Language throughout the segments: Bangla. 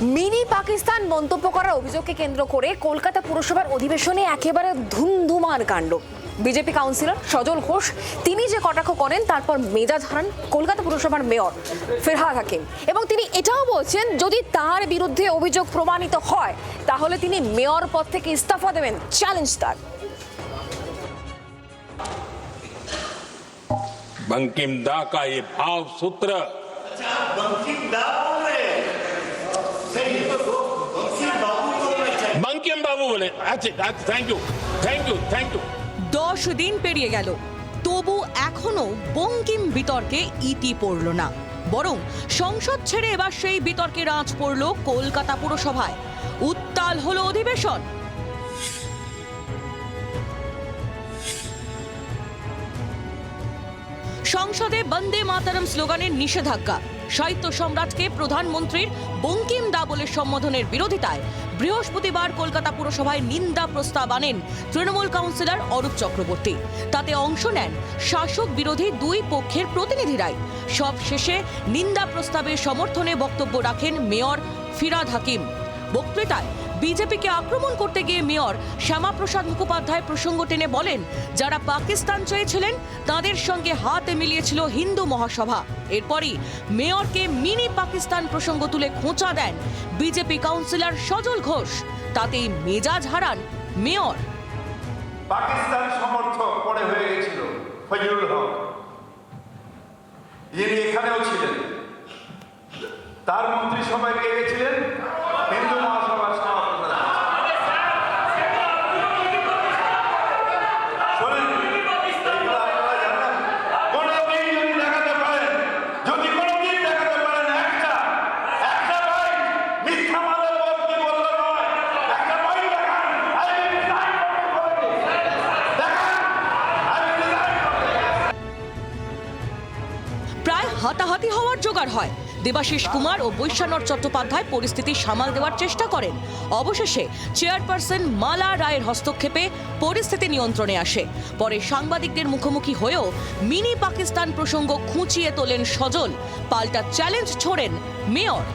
মিনি পাকিস্তান মন্তব্য করার অভিযোগকে কেন্দ্র করে কলকাতা পুরসভার অধিবেশনে একেবারে ধুমধুমার কাণ্ড। বিজেপি কাউন্সিলর সজল ঘোষ তিনি যে কটাক্ষ করেন তারপর মেজাজ হারান কলকাতা পুরসভার মেয়র ফিরহাদ হাকিম, এবং তিনি এটাও বলছেন যদি তার বিরুদ্ধে অভিযোগ প্রমাণিত হয় তাহলে তিনি মেয়র পদ থেকে ইস্তফা দেবেন। চ্যালেঞ্জ তার। बंकिम दा का ये भाव सूत्र बंकिम बाबू बोले। अच्छा, थैंक यू। 10 দিন পেরিয়ে গেল, তবু এখনো বঙ্কিম বিতর্কে ইতি পড়ল না, বরং সংসদ ছেড়ে এবার সেই বিতর্কের আঁচ পড়ল কলকাতা পুরসভায়। উত্তাল হলো অধিবেশন। সংসদে বন্দে মাতরম স্লোগানের নিষেধাজ্ঞা, সাহিত্য সম্রাটকে প্রধানমন্ত্রীর বঙ্কিম দা বলে সম্বোধনের বিরোধিতায় বৃহস্পতিবার কলকাতা পুরসভায় নিন্দা প্রস্তাব আনেন তৃণমূল কাউন্সিলর অরূপ চক্রবর্তী। তাতে অংশ নেন শাসক বিরোধী দুই পক্ষের প্রতিনিধিরাই। সব শেষে নিন্দা প্রস্তাবের সমর্থনে বক্তব্য রাখেন মেয়র ফিরহাদ হাকিম। বক্তৃতায় বিজেপিকে আক্রমণ করতে গিয়ে মেয়র শ্যামাপ্রসাদ মুখোপাধ্যায় প্রসঙ্গ টেনে বলেন, যারা পাকিস্তান চেয়েছিলেন তাদের সঙ্গে হাত মিলিয়েছিল হিন্দু মহাসভা। এরপরই মেয়রকে মিনি পাকিস্তান প্রসঙ্গ তুলে খোঁচা দেন বিজেপি কাউন্সিলর সজল ঘোষ। তাতেই মেজাজ হারান মেয়র। পাকিস্তান সমর্থক পরে হয়ে গেছিল ফজলুল হক, যিনি এখানেও ছিলেন, তার মন্ত্রিসভায় পেয়ে গেছিলেন হিন্দু মহাসভার সভাপতি। প্রায় হাতাহাতি হওয়ার জোগাড় হয়। দেবাশিস কুমার ও বৈশ্যানর চট্টোপাধ্যায় পরিস্থিতি সামাল দেওয়ার চেষ্টা করেন। অবশেষে চেয়ারপারসন মালা রায়ের হস্তক্ষেপে পরিস্থিতি নিয়ন্ত্রণে আসে। পরে সাংবাদিকদের মুখোমুখি হয়েও মিনি পাকিস্তান প্রসঙ্গ খুঁচিয়ে তোলেন সজল। পাল্টা চ্যালেঞ্জ ছোড়েন মেয়র।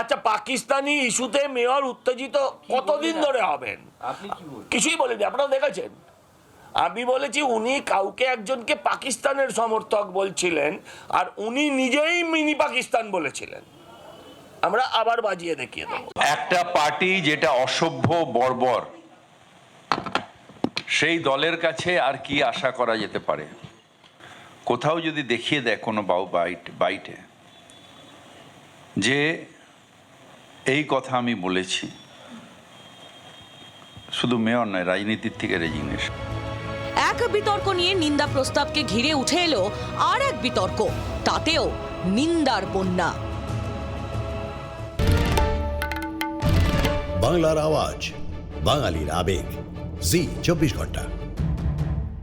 আচ্ছা, পাকিস্তানি ইস্যুতে মেয়র উত্তেজিত কতদিন ধরে হবেন? কিছুই বলেনি, আপনারা দেখেছেন। আমি বলেছি উনি কাউকে একজনকে পাকিস্তানের সমর্থক বলছিলেন আর উনি নিজেই মিনি পাকিস্তান বলেছিলেন। আমরা আবার বাজিয়ে দেখিয়ে দেবো। একটা পার্টি যেটা অসভ্য বর্বর, সেই দলের কাছে আর কি আশা করা যেতে পারে? কোথাও যদি দেখিয়ে দেয় কোনো বাইটে যে এই কথা আমি বলেছি, শুধু মেয়র নয়, রাজনীতির থেকে রেজিগনেশন। এক বিতর্ক নিয়ে নিন্দা প্রস্তাবকে ঘিরে উঠে এলো আর এক বিতর্ক, তাতেও নিন্দার বন্যা। বাংলার আওয়াজ, বাঙালির আবেগ, জি 24 ঘন্টা।